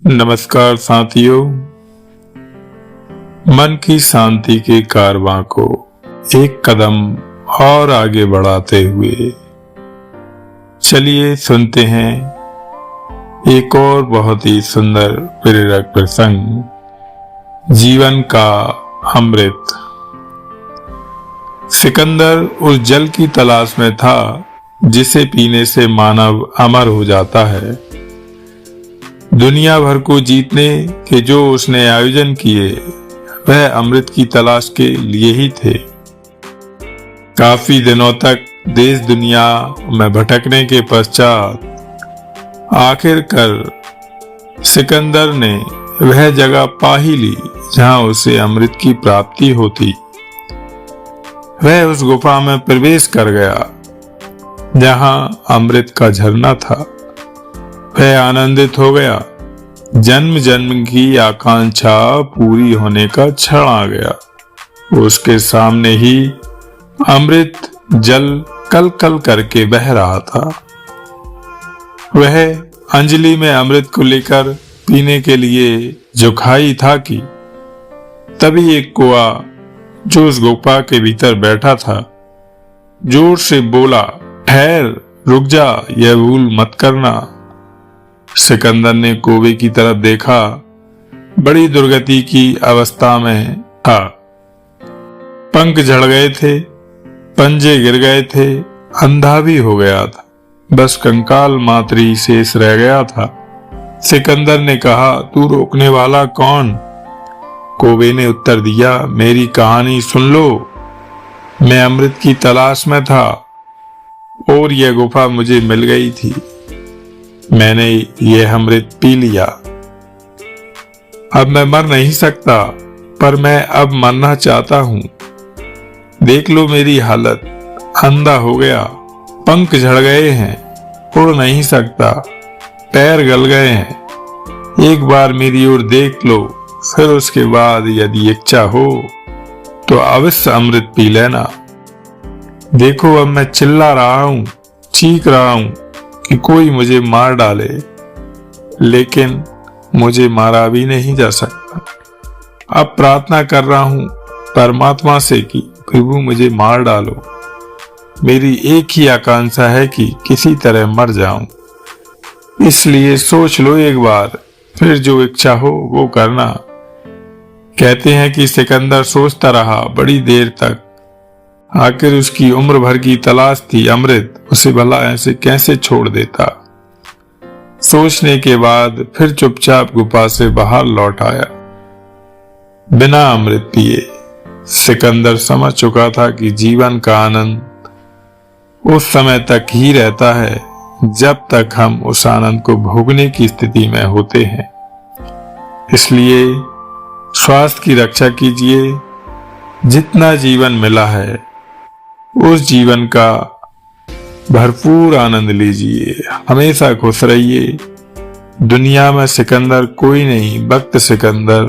नमस्कार साथियों, मन की शांति के कारवां को एक कदम और आगे बढ़ाते हुए चलिए सुनते हैं एक और बहुत ही सुंदर प्रेरक प्रसंग, जीवन का अमृत। सिकंदर उस जल की तलाश में था जिसे पीने से मानव अमर हो जाता है। दुनिया भर को जीतने के जो उसने आयोजन किए वह अमृत की तलाश के लिए ही थे। काफी दिनों तक देश दुनिया में भटकने के पश्चात आखिरकार सिकंदर ने वह जगह पा ही ली जहां उसे अमृत की प्राप्ति होती। वह उस गुफा में प्रवेश कर गया जहां अमृत का झरना था। वह आनंदित हो गया। जन्म जन्म की आकांक्षा पूरी होने का क्षण आ गया। उसके सामने ही अमृत जल कल कल करके बह रहा था। वह अंजलि में अमृत को लेकर पीने के लिए झुकाई था कि तभी एक कौआ जो उस गुफा के भीतर बैठा था जोर से बोला, ठहर, रुक जा, यह भूल मत करना। सिकंदर ने कौवे की तरफ देखा। बड़ी दुर्गति की अवस्था में था। पंख झड़ गए थे, पंजे गिर गए थे, अंधा भी हो गया था। बस कंकाल मात्र ही शेष रह गया था। सिकंदर ने कहा, तू रोकने वाला कौन? कौवे ने उत्तर दिया, मेरी कहानी सुन लो। मैं अमृत की तलाश में था और यह गुफा मुझे मिल गई थी। मैंने यह अमृत पी लिया। अब मैं मर नहीं सकता, पर मैं अब मरना चाहता हूं। देख लो मेरी हालत, अंधा हो गया, पंख झड़ गए हैं, उड़ नहीं सकता, पैर गल गए हैं। एक बार मेरी ओर देख लो, फिर उसके बाद यदि इच्छा हो तो अवश्य अमृत पी लेना। देखो अब मैं चिल्ला रहा हूं, चीख रहा हूं कि कोई मुझे मार डाले, लेकिन मुझे मारा भी नहीं जा सकता। अब प्रार्थना कर रहा हूं परमात्मा से कि प्रभु मुझे मार डालो। मेरी एक ही आकांक्षा है कि किसी तरह मर जाऊं। इसलिए सोच लो एक बार, फिर जो इच्छा हो वो करना। कहते हैं कि सिकंदर सोचता रहा बड़ी देर तक। आखिर उसकी उम्र भर की तलाश थी अमृत, उसे भला ऐसे कैसे छोड़ देता। सोचने के बाद फिर चुपचाप गुफा से बाहर लौट आया बिना अमृत पिए। सिकंदर समझ चुका था कि जीवन का आनंद उस समय तक ही रहता है जब तक हम उस आनंद को भोगने की स्थिति में होते हैं। इसलिए स्वास्थ्य की रक्षा कीजिए। जितना जीवन मिला है उस जीवन का भरपूर आनंद लीजिए। हमेशा खुश रहिए। दुनिया में सिकंदर कोई नहीं, वक्त सिकंदर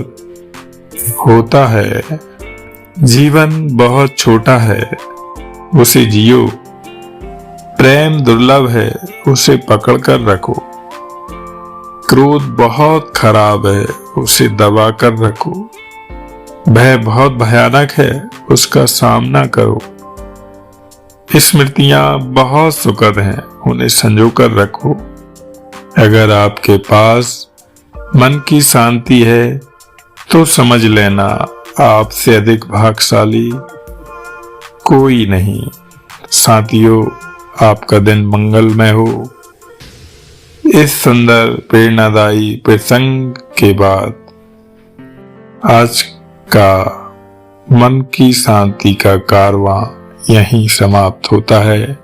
होता है। जीवन बहुत छोटा है, उसे जियो। प्रेम दुर्लभ है, उसे पकड़कर रखो। क्रोध बहुत खराब है, उसे दबा कर रखो। भय बहुत भयानक है, उसका सामना करो। स्मृतियां बहुत सुखद हैं, उन्हें संजो कर रखो। अगर आपके पास मन की शांति है तो समझ लेना आपसे अधिक भाग्यशाली कोई नहीं। साथियों, आपका दिन मंगलमय हो। इस सुंदर प्रेरणादायी प्रसंग के बाद आज का मन की शांति का कारवां यहीं समाप्त होता है।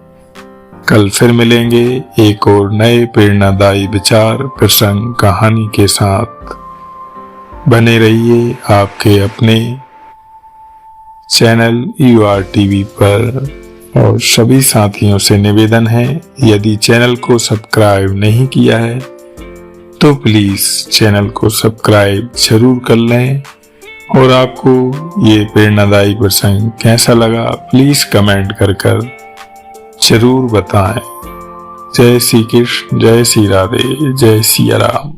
कल फिर मिलेंगे एक और नए प्रेरणादायी विचार, प्रसंग, कहानी के साथ। बने रहिए आपके अपने चैनल URTV पर। और सभी साथियों से निवेदन है, यदि चैनल को सब्सक्राइब नहीं किया है तो प्लीज चैनल को सब्सक्राइब जरूर कर लें। और आपको ये प्रेरणादायी प्रसंग कैसा लगा प्लीज कमेंट कर जरूर बताएं। जय श्री कृष्ण, जय श्री राधे, जय सिया राम।